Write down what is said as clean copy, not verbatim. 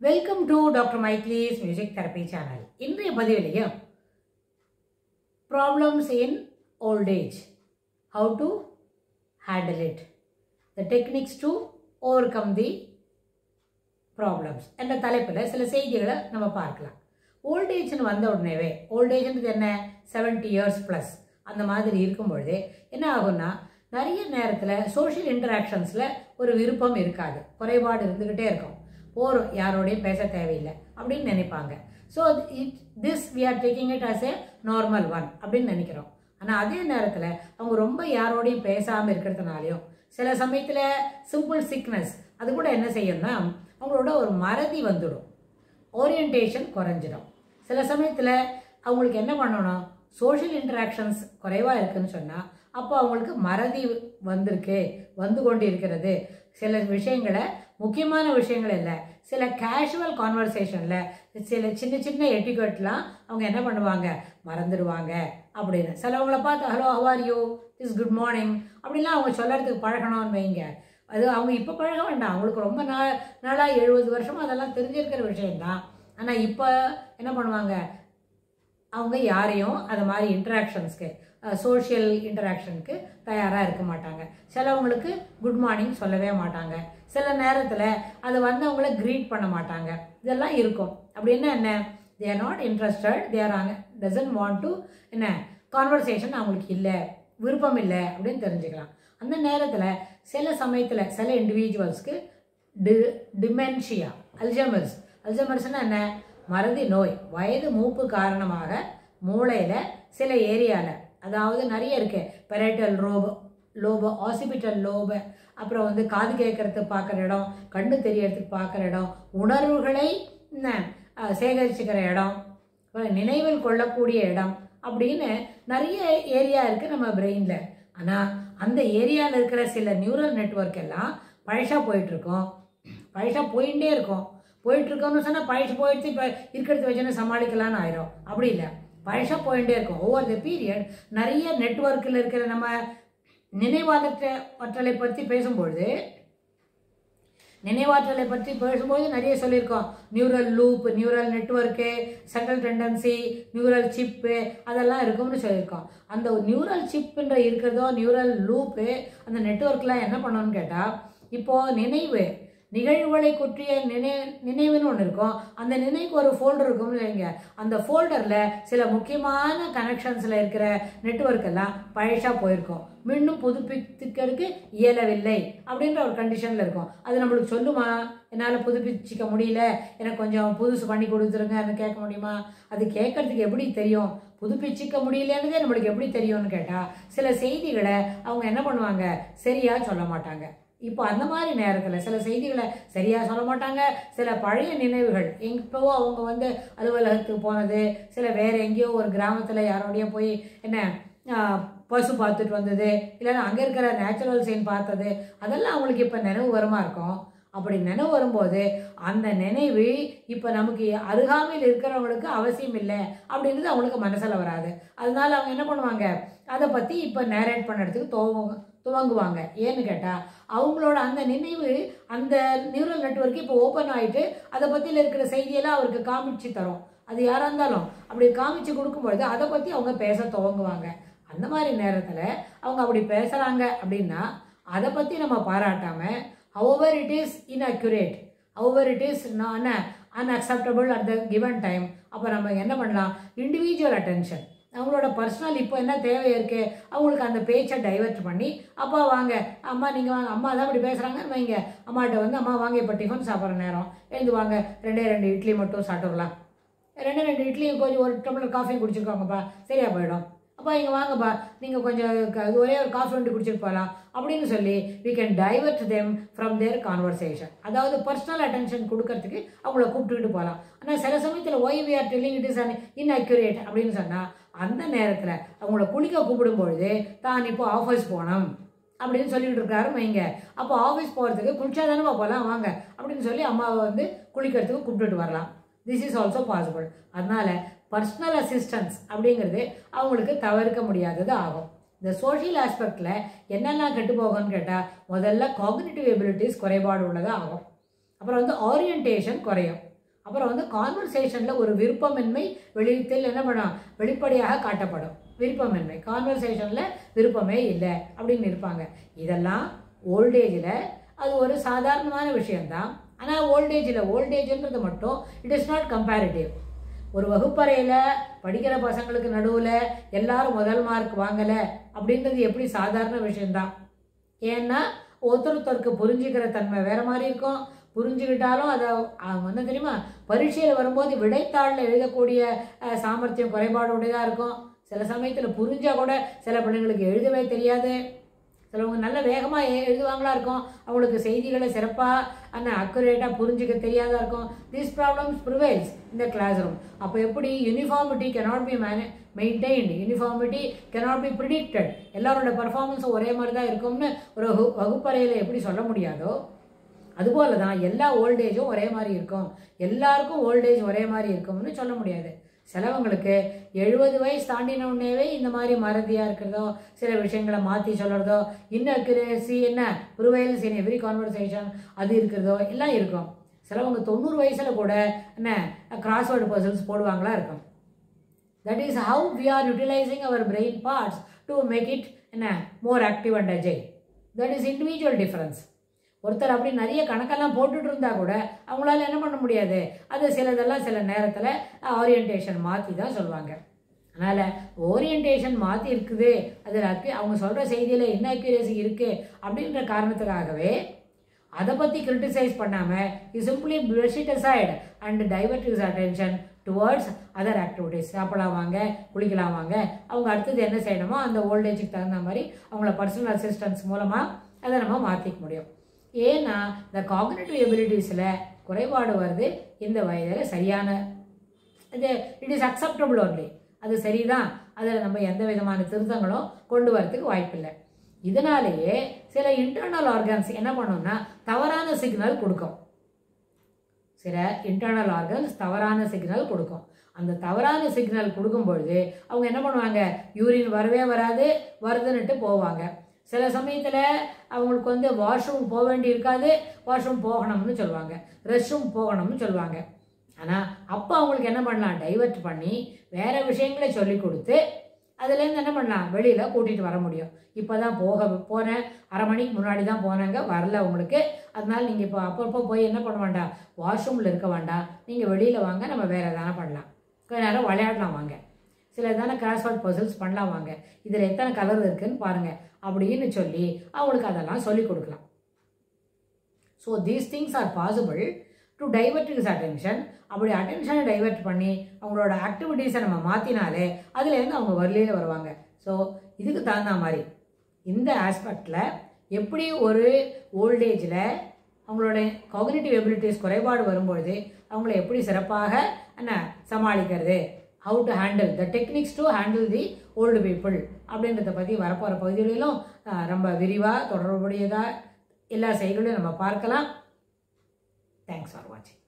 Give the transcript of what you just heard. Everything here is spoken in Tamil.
Welcome to Dr. Maitri's Music Therapy Channel. இன்றைய பதிவிலையும் Problems in Old Age. How to handle it. The techniques to overcome the problems. என்ற தலைப்பில் சில செய்திகளை நம்ம பார்க்கலாம். Old age வந்த உடனேவே, old age என்ன 70 years plus அந்த மாதிரி இருக்கும்பொழுது என்ன ஆகும்னா நிறைய நேரத்தில் சோஷியல் இன்டராக்ஷன்ஸில் ஒரு விருப்பம் இருக்காது, குறைபாடு இருந்துக்கிட்டே இருக்கும். போகிறோம், யாரோடையும் பேச தேவையில்லை அப்படின்னு நினைப்பாங்க. So this we are taking it as a normal one அப்படின்னு நினைக்கிறோம். ஆனால் அதே நேரத்தில் அவங்க ரொம்ப யாரோடையும் பேசாமல் இருக்கிறதுனாலையும் சில சமயத்தில் சிம்பிள் சிக்னஸ் அது கூட என்ன செய்யும்னா அவங்களோட ஒரு மறதி வந்துடும், ஓரியன்டேஷன் குறைஞ்சிடும். சில சமயத்தில் அவங்களுக்கு என்ன பண்ணணும், சோஷியல் இன்டராக்ஷன்ஸ் குறைவாக இருக்குதுன்னு சொன்னால் அப்போ அவங்களுக்கு மறதி வந்து கொண்டு இருக்கிறது. சில விஷயங்களை, முக்கியமான விஷயங்கள் இல்லை, சில கேஷுவல் கான்வர்சேஷனில் சில சின்ன சின்ன எட்டிகேட்லாம் அவங்க என்ன பண்ணுவாங்க, மறந்துடுவாங்க அப்படின்னு. சிலவங்களை பார்த்து hello how are you, is good morning அப்படிலாம் அவங்க சொல்லறதுக்கு பழகணும்னு வைங்க. அது அவங்க இப்போ பழக வேண்டாம், அவங்களுக்கு ரொம்ப நாளாக 70 வருஷமாக அதெல்லாம் தெரிஞ்சிருக்கிற விஷயம்தான். ஆனால் இப்போ என்ன பண்ணுவாங்க, அவங்க யாரையும் அது மாதிரி இன்டராக்ஷன்ஸ்க்கு, சோஷியல் இன்டராக்ஷனுக்கு தயாராக இருக்க மாட்டாங்க. சிலவங்களுக்கு குட் மார்னிங் சொல்லவே மாட்டாங்க, சில நேரத்தில் அது வந்து அவங்கள க்ரீட் பண்ண மாட்டாங்க. இதெல்லாம் இருக்கும். அப்படின்னா என்ன, they are not interested, they are doesn't want to என்ன கான்வர்சேஷன் அவங்களுக்கு இல்லை, விருப்பம் இல்லை அப்படின்னு தெரிஞ்சுக்கலாம். அந்த நேரத்தில் சில சமயத்தில் சில இண்டிவிஜுவல்ஸ்க்கு டிமென்ஷியா, அல்ஜைமர்ஸ்னால் என்ன, மறதி நோய், வயது மூப்பு காரணமாக மூளையில் சில ஏரியாவில், அதாவது நிறைய இருக்கு, பெரைட்டல் லோபு, ஆசிபிட்டல் லோபு, அப்புறம் வந்து காது கேட்கறதுக்கு பார்க்குற இடம், கண்ணு தெரியறதுக்கு பார்க்குற இடம், உணர்வுகளை சேகரிச்சுக்கிற இடம், நினைவில் கொள்ளக்கூடிய இடம் அப்படின்னு நிறைய ஏரியா இருக்குது நம்ம பிரெயினில். ஆனால் அந்த ஏரியாவில் இருக்கிற சில நியூரல் நெட்வொர்க் எல்லாம் பழசாக போயிட்டுருக்கோம், பழசாக போயிட்டே இருக்கும். போயிட்டுருக்கோம்னு சொன்னால் பழசு போயிடுச்சு, இப்போ இருக்கிறது வச்சுன்னு சமாளிக்கலான்னு ஆயிரும். அப்படி இல்லை, பழசாக போயிட்டே இருக்கும். ஓவர் த பீரியட் நிறைய நெட்வொர்க்கில் இருக்கிற நம்ம நினைவாற்றலை பற்றி பேசும்பொழுது நிறைய சொல்லியிருக்கோம். Neural loop, neural network, central tendency, neural chip அதெல்லாம் இருக்கும்னு சொல்லியிருக்கோம். அந்த நியூரல் சிப்புன்ற இருக்கிறதோ, நியூரல் லூப்பு, அந்த நெட்வொர்க்லாம் என்ன பண்ணணும்னு கேட்டால், இப்போது நிகழ்வுகளை குற்றிய நினைவுன்னு ஒன்று இருக்கும். அந்த நினைவுக்கு ஒரு ஃபோல்டர் இருக்கும்னு வைங்க. அந்த ஃபோல்டரில் சில முக்கியமான கனெக்ஷன்ஸில் இருக்கிற நெட்வொர்க் எல்லாம் பழசாக போயிருக்கும், மீண்டும் புதுப்பிக்கிறதுக்கு இயலவில்லை அப்படின்ற ஒரு கண்டிஷனில் இருக்கும். அது நம்மளுக்கு சொல்லுமா, என்னால் புதுப்பிச்சிக்க முடியல, எனக்கு கொஞ்சம் புதுசு பண்ணி கொடுத்துருங்கன்னு கேட்க முடியுமா? அது கேட்கறதுக்கு எப்படி தெரியும்? புதுப்பிச்சிக்க முடியலன்னதே நம்மளுக்கு எப்படி தெரியும்னு கேட்டால் சில செய்திகளை அவங்க என்ன பண்ணுவாங்க, சரியாக சொல்ல மாட்டாங்க. இப்போ அந்த மாதிரி நேரத்தில் சில செய்திகளை சரியாக சொல்ல மாட்டாங்க. சில பழைய நினைவுகள், எப்போவோ அவங்க வந்து அலுவலகத்துக்கு போனது, சில வேறு எங்கேயோ ஒரு கிராமத்தில் யாரோடையோ போய் என்ன பசு பார்த்துட்டு வந்தது, இல்லைன்னா அங்கே இருக்கிற நேச்சுரல் சீன் பார்த்தது, அதெல்லாம் அவங்களுக்கு இப்போ நினைவு வருமா இருக்கும். அப்படி நினைவு வரும்போது அந்த நினைவு இப்போ நமக்கு அருகாமையில் இருக்கிறவங்களுக்கு அவசியம் இல்லை அப்படின்றது அவங்களுக்கு மனசில் வராது. அதனால அவங்க என்ன பண்ணுவாங்க, அதை பற்றி இப்போ நேரேட் பண்ணுறதுக்கு துவங்குவாங்க. ஏன்னு கேட்டால் அவங்களோட அந்த நினைவு, அந்த நியூரல் நெட்வொர்க்கு இப்போ ஓப்பன் ஆகிட்டு அதை பற்றியில் இருக்கிற செய்தியெல்லாம் அவருக்கு காமிச்சு தரும். அது யாராக இருந்தாலும் அப்படி காமிச்சு கொடுக்கும்பொழுது அதை பற்றி அவங்க பேச துவங்குவாங்க. அந்த மாதிரி நேரத்தில் அவங்க அப்படி பேசுகிறாங்க அப்படின்னா அதை பற்றி நம்ம பாராட்டாமல், however it is inaccurate, however it is unacceptable at the given time, அப்போ நம்ம என்ன பண்ணலாம், இண்டிவிஜுவல் அட்டென்ஷன், அவங்களோட பர்சனல் இப்போ என்ன தேவை இருக்குது அவங்களுக்கு அந்த பேச்சை டைவெர்ட் பண்ணி, அப்பா வாங்க, அம்மா நீங்கள் வாங்க, அம்மா தான் அப்படி பேசுகிறாங்கன்னு வைங்க. அம்மாட்ட வந்து, அம்மா வாங்க இப்போ டிஃபன் சாப்பிட்ற நேரம், எழுந்து வாங்க, 2 இட்லி மட்டும் சாப்பிட்டுக்கலாம், 2 இட்லியும் கொஞ்சம் ஒரு டம்ளர் காஃபியும் குடிச்சிருக்காங்கப்பா, சரியாக போயிடும். அப்பா இங்கே வாங்கப்பா, நீங்கள் கொஞ்சம் ஒரே ஒரு காஃபி ஒன்று குடிச்சிட்டு போகலாம் அப்படின்னு சொல்லி we can divert them from their conversation. அதாவது பர்சனல் அட்டென்ஷன் கொடுக்கறதுக்கு அவங்கள கூப்பிட்டுக்கிட்டு போகலாம். ஆனால் சில சமயத்தில் why we are telling it is inaccurate அப்படின்னு சொன்னால் அந்த நேரத்தில் அவங்கள குளிக்க கூப்பிடும்பொழுது தான் இப்போ ஆஃபீஸ் போகணும் அப்படின்னு சொல்லிட்டு இருக்காரு வைங்க. அப்போ ஆஃபீஸ் போகிறதுக்கு குளிச்சா தானே போகலாம், வாங்க அப்படின்னு சொல்லி அம்மாவை வந்து குளிக்கிறதுக்கு கூப்பிட்டுட்டு வரலாம். This is also possible. அதனால் பர்சனல் அசிஸ்டன்ஸ் அப்படிங்கிறது அவங்களுக்கு தவிர்க்க முடியாதது ஆகும். இந்த சோஷியல் ஆஸ்பெக்டில் என்னென்ன கெட்டு போகும்னு கேட்டால், முதல்ல காக்னிட்டிவ் எபிலிட்டிஸ் குறைபாடு உள்ளதாக ஆகும். அப்புறம் வந்து ஓரியன்டேஷன் குறையும். அப்புறம் வந்து கான்வர்சேஷனில் ஒரு விருப்பமின்மை வெளியில் என்ன பண்ணும், வெளிப்படையாக காட்டப்படும். விருப்பமின்மை, கான்வர்சேஷனில் விருப்பமே இல்லை அப்படின்னு இருப்பாங்க. இதெல்லாம் ஓல்டேஜில் அது ஒரு சாதாரணமான விஷயம்தான். ஆனால் ஓல்டேஜ்ன்றது மட்டும் இட் இஸ் நாட் கம்பேரிட்டிவ். ஒரு வகுப்பறையில் படிக்கிற பசங்களுக்கு நடுவில் எல்லாரும் முதல் மார்க் வாங்கலை அப்படின்றது எப்படி சாதாரண விஷயம்தான். ஏன்னா ஒருத்தருக்கு புரிஞ்சுக்கிற தன்மை வேறு மாதிரி இருக்கும். புரிஞ்சுக்கிட்டாலும் அதை என்ன தெரியுமா, பரீட்சையில் வரும்போது விடைத்தாளில் எழுதக்கூடிய சாமர்த்தியம் குறைபாடு உடையதாக இருக்கும். சில சமயத்தில் புரிஞ்சால் கூட சில பிள்ளைங்களுக்கு எழுதவே தெரியாது. சிலவங்க நல்ல வேகமாக எழுதுவாங்களா இருக்கும், அவங்களுக்கு செய்திகளை சிறப்பாக அக்குரேட்டாக புரிஞ்சுக்க தெரியாதா இருக்கும். தீஸ் ப்ராப்ளம்ஸ் ப்ரிவைல்ஸ் இந்த கிளாஸ் ரூம். அப்போ எப்படி uniformity cannot be maintained, uniformity cannot be predicted. எல்லாரோட பர்ஃபார்மன்ஸும் ஒரே மாதிரி தான் இருக்கும்னு ஒரு வகுப்பறையில் எப்படி சொல்ல முடியாதோ, அதுபோல தான் எல்லா ஓல்டேஜும் ஒரே மாதிரி இருக்கும், எல்லாருக்கும் ஓல்டேஜ் ஒரே மாதிரி இருக்கும்னு சொல்ல முடியாது. சிலவங்களுக்கு 70 வயசு தாண்டினவுடனேவே இந்த மாதிரி மறதியாக இருக்கிறதோ, சில விஷயங்களை மாற்றி சொல்கிறதோ, இன்னக்யூரேசி என்ன ப்ரிவைல்ஸ் இன் எவ்ரி கான்வர்சேஷன் அது இருக்கிறதோ எல்லாம் இருக்கும். சிலவங்க 90 வயசில் கூட என்ன கிராஸ்வேர்டு பசில்ஸ் போடுவாங்களா இருக்கும். That is how we are utilizing our brain parts to make it என்ன more active and agile. That is individual difference. ஒருத்தர் அப்படி நிறைய கணக்கெல்லாம் போட்டுட்டு இருந்தால் கூட அவங்களால என்ன பண்ண முடியாது. அது சிலதெல்லாம் சில நேரத்தில் ஓரியன்டேஷன் மாற்றி தான் சொல்லுவாங்க. அதனால் ஓரியன்டேஷன் மாற்றி இருக்குது, அதில் அவங்க சொல்கிற செய்தியில் இன்அக்யூரேசி இருக்குது அப்படின்ற காரணத்துக்காகவே அதை பற்றி கிரிட்டிசைஸ் பண்ணாமல் you simply brush it aside and divert his attention towards other activities. சாப்பிடலாம் வாங்க, குளிக்கலாம் வாங்க, அவங்க அடுத்தது என்ன செய்யணுமோ அந்த ஓல்டேஜுக்கு தகுந்த மாதிரி அவங்கள பர்சனல் அசிஸ்டன்ஸ் மூலமாக அதை நம்ம மாற்றிக்க முடியும். ஏன்னா இந்த காக்னிட்டிவ் எபிலிட்டிஸில் குறைபாடு வருது இந்த வயதில். சரியான இது இட் இஸ் அக்செப்டபிள் ஒன்லி, அது சரிதான். அதில் நம்ம எந்த விதமான திருத்தங்களும் கொண்டு வரதுக்கு வாய்ப்பில்லை. இதனாலேயே சில இன்டர்னல் ஆர்கன்ஸ் என்ன பண்ணோம்னா தவறான சிக்னல் கொடுக்கும். சில இன்டர்னல் ஆர்கன்ஸ் தவறான சிக்னல் கொடுக்கும். அந்த தவறான சிக்னல் கொடுக்கும் பொழுது அவங்க என்ன பண்ணுவாங்க, யூரின் வரவே வராது, வருதுன்னுட்டு போவாங்க. சில சமயத்தில் அவங்களுக்கு வந்து வாஷ்ரூம் போக வேண்டி இருக்காது, வாஷ்ரூம் போகணும்னு சொல்லுவாங்க, ரெஸ்ட் ரூம் போகணும்னு சொல்லுவாங்க. ஆனால் அப்போ அவங்களுக்கு என்ன பண்ணலாம், டைவர்ட் பண்ணி வேறு விஷயங்களை சொல்லி கொடுத்து அதுலேருந்து என்ன பண்ணலாம், வெளியில் கூட்டிகிட்டு வர முடியும். இப்போ தான் போனேன், அரை மணிக்கு முன்னாடி தான் போனாங்க, வரல உங்களுக்கு, அதனால நீங்கள் இப்போ அப்பப்போ போய் என்ன பண்ண வேண்டாம், வாஷ்ரூமில் இருக்க வேண்டாம், நீங்கள் வெளியில் வாங்க, நம்ம வேறு எதானே பண்ணலாம், கொஞ்ச நேரம் விளையாடலாம் வாங்க, சில எதான கிராஸ்வேர்ட் பசில்ஸ் பண்ணலாம் வாங்க, இதில் எத்தனை கலர் இருக்குதுன்னு பாருங்கள் அப்படின்னு சொல்லி அவங்களுக்கு அதெல்லாம் சொல்லிக் கொடுக்கலாம். So these things are possible to divert his attention. அப்படி அட்டென்ஷனை டைவர்ட் பண்ணி அவங்களோட ஆக்டிவிட்டீஸை நம்ம மாற்றினாலே அதுலேருந்து அவங்க வெளியில் வருவாங்க. ஸோ இதுக்கு தகுந்த மாதிரி இந்த ஆஸ்பெக்டில் எப்படி ஒரு ஓல்டேஜில் அவங்களோட காக்னிட்டிவ் எபிலிட்டிஸ் குறைபாடு வரும்பொழுது அவங்கள எப்படி சிறப்பாக என்ன சமாளிக்கிறது, how to handle the techniques to handle the old people அப்படின்றத பற்றி வரப்போகிற பகுதிகளிலும் ரொம்ப விரிவாக தொடர்புடையதாக எல்லா செய்திகளையும் நம்ம பார்க்கலாம். தேங்க்ஸ் ஃபார் வாட்சிங்.